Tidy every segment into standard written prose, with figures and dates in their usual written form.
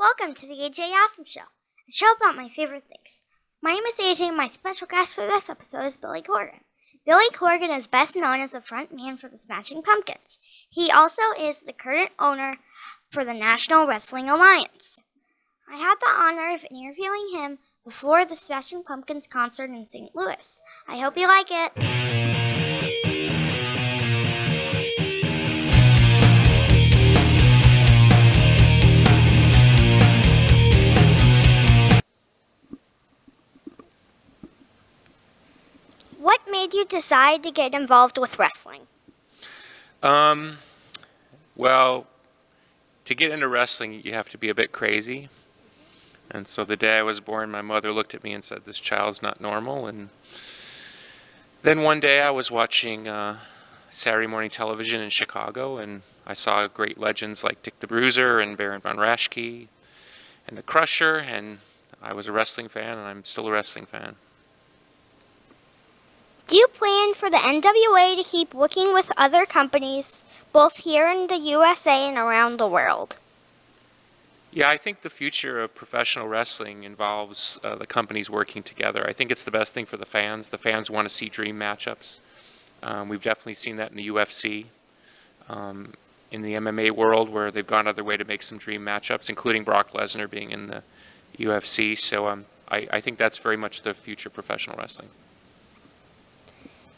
Welcome to the AJ Awesome Show, a show about my favorite things. My name is AJ and my special guest for this episode is Billy Corgan. Billy Corgan is best known as the front man for the Smashing Pumpkins. He also is the current owner for the National Wrestling Alliance. I had the honor of interviewing him before the Smashing Pumpkins concert in St. Louis. I hope you like it. What made you decide to get involved with wrestling? Well, to get into wrestling, you have to be a bit crazy. And so the day I was born, my mother looked at me and said, "This child's not normal." And then one day I was watching Saturday morning television in Chicago, and I saw great legends like Dick the Bruiser and Baron von Raschke and the Crusher, and I was a wrestling fan, and I'm still a wrestling fan. Do you plan for the NWA to keep working with other companies, both here in the USA and around the world? Yeah, I think the future of professional wrestling involves the companies working together. I think it's the best thing for the fans. The fans want to see dream matchups. We've definitely seen that in the UFC, in the MMA world, where they've gone out of their way to make some dream matchups, including Brock Lesnar being in the UFC. So I think that's very much the future of professional wrestling.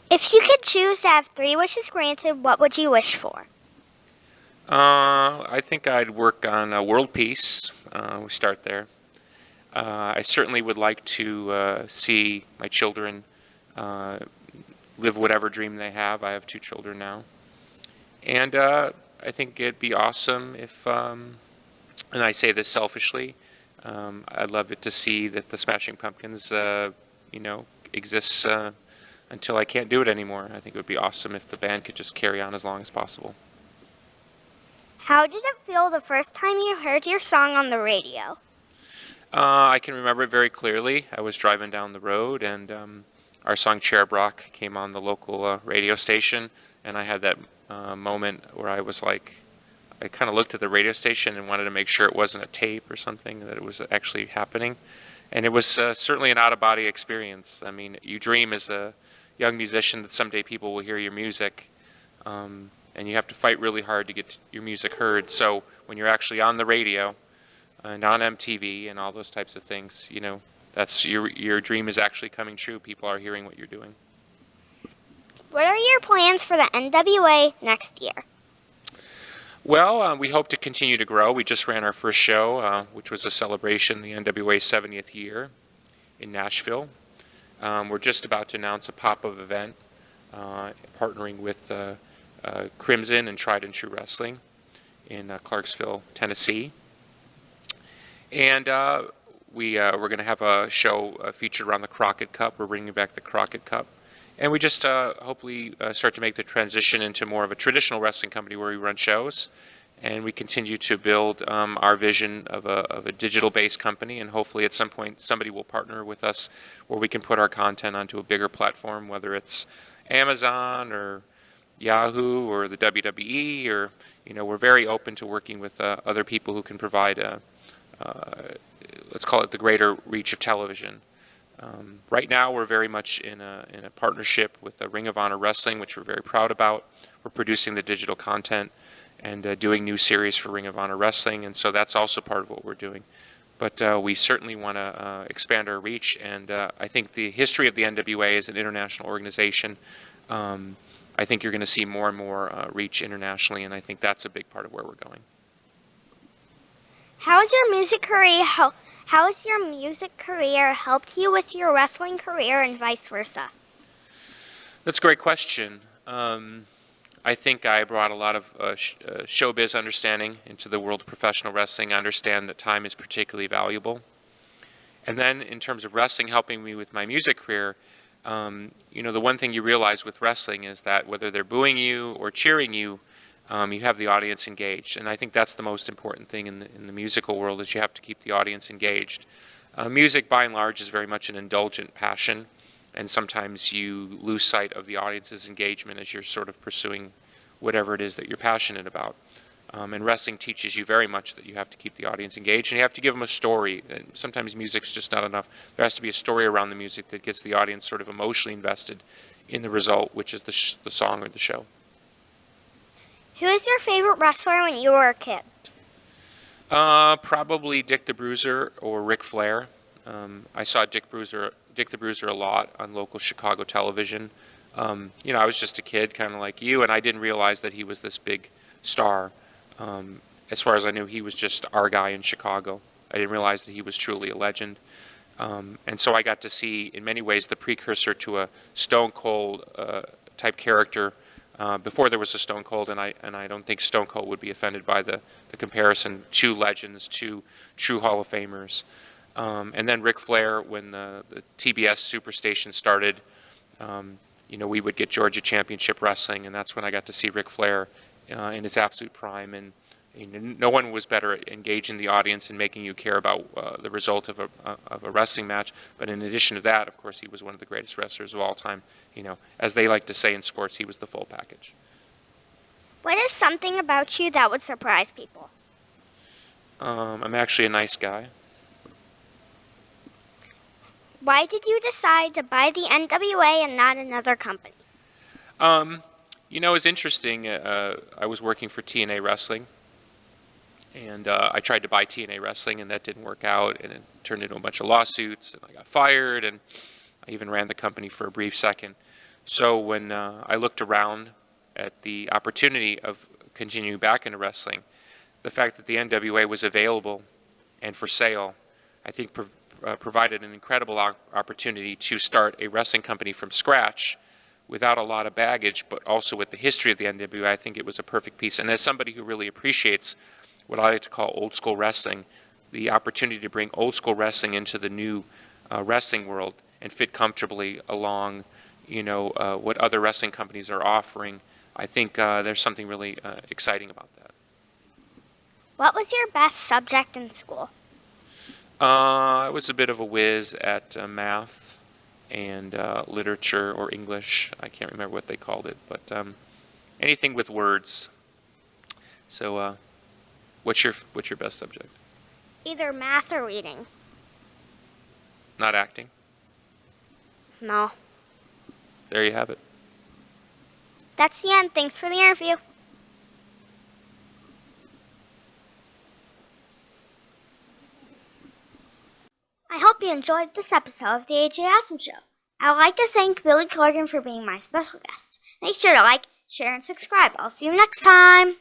If you could choose to have 3 wishes granted, what would you wish for? I think I'd work on world peace. We start there. I certainly would like to see my children live whatever dream they have. I have 2 children now. And I think it'd be awesome if, and I say this selfishly, I'd love it to see that the Smashing Pumpkins, exists until I can't do it anymore. I think it would be awesome if the band could just carry on as long as possible. How did it feel the first time you heard your song on the radio? I can remember it very clearly. I was driving down the road, and our song Cherub Rock came on the local radio station, and I had that moment where I was like, I kind of looked at the radio station and wanted to make sure it wasn't a tape or something, that it was actually happening. And it was certainly an out-of-body experience. I mean, you dream as a young musician that someday people will hear your music, and you have to fight really hard to get your music heard. So when you're actually on the radio and on MTV and all those types of things, that's your dream is actually coming true. People are hearing what you're doing. What are your plans for the NWA next year? Well, we hope to continue to grow. We just ran our first show, which was a celebration, the NWA's 70th year in Nashville. We're just about to announce a pop-up event, partnering with Crimson and Tried and True Wrestling in Clarksville, Tennessee. And we're going to have a show featured around the Crockett Cup. We're bringing back the Crockett Cup. And we just hopefully start to make the transition into more of a traditional wrestling company where we run shows. And we continue to build our vision of a digital-based company. And hopefully at some point somebody will partner with us where we can put our content onto a bigger platform, whether it's Amazon or Yahoo or the WWE, or we're very open to working with other people who can provide let's call it the greater reach of television. Right now we're very much in a partnership with Ring of Honor Wrestling, which we're very proud about. We're producing the digital content and doing new series for Ring of Honor Wrestling, and so that's also part of what we're doing. But we certainly want to expand our reach, and I think the history of the NWA as an international organization, I think you're going to see more and more reach internationally, and I think that's a big part of where we're going. How has your music career helped you with your wrestling career and vice versa? That's a great question. I think I brought a lot of showbiz understanding into the world of professional wrestling. I understand that time is particularly valuable. And then in terms of wrestling helping me with my music career, the one thing you realize with wrestling is that whether they're booing you or cheering you, you have the audience engaged. And I think that's the most important thing in the musical world, is you have to keep the audience engaged. Music, by and large, is very much an indulgent passion. And sometimes you lose sight of the audience's engagement as you're sort of pursuing whatever it is that you're passionate about. And wrestling teaches you very much that you have to keep the audience engaged, and you have to give them a story. And sometimes music's just not enough. There has to be a story around the music that gets the audience sort of emotionally invested in the result, which is the song or the show. Who is your favorite wrestler when you were a kid? Probably Dick the Bruiser or Ric Flair. I saw Dick the Bruiser a lot on local Chicago television. I was just a kid, kind of like you, and I didn't realize that he was this big star. As far as I knew, he was just our guy in Chicago. I didn't realize that he was truly a legend. And so I got to see, in many ways, the precursor to a Stone Cold type character before there was a Stone Cold, and I don't think Stone Cold would be offended by the comparison. Two legends, two true Hall of Famers. And then Ric Flair, when the TBS Superstation started, we would get Georgia Championship Wrestling, and that's when I got to see Ric Flair in his absolute prime. And no one was better at engaging the audience and making you care about the result of a wrestling match. But in addition to that, of course, he was one of the greatest wrestlers of all time. As they like to say in sports, he was the full package. What is something about you that would surprise people? I'm actually a nice guy. Why did you decide to buy the NWA and not another company? It's interesting. I was working for TNA Wrestling, and I tried to buy TNA Wrestling, and that didn't work out, and it turned into a bunch of lawsuits, and I got fired, and I even ran the company for a brief second. So when I looked around at the opportunity of continuing back into wrestling, the fact that the NWA was available and for sale, I think provided an incredible opportunity to start a wrestling company from scratch without a lot of baggage, but also with the history of the NWA. I think it was a perfect piece. And as somebody who really appreciates what I like to call old school wrestling, the opportunity to bring old school wrestling into the new wrestling world and fit comfortably along, what other wrestling companies are offering, I think there's something really exciting about that. What was your best subject in school? I was a bit of a whiz at math and literature or English. I can't remember what they called it, but anything with words. So, what's your best subject? Either math or reading. Not acting? No. There you have it. That's the end. Thanks for the interview. I hope you enjoyed this episode of the AJ Awesome Show. I would like to thank Billy Corgan for being my special guest. Make sure to like, share, and subscribe. I'll see you next time.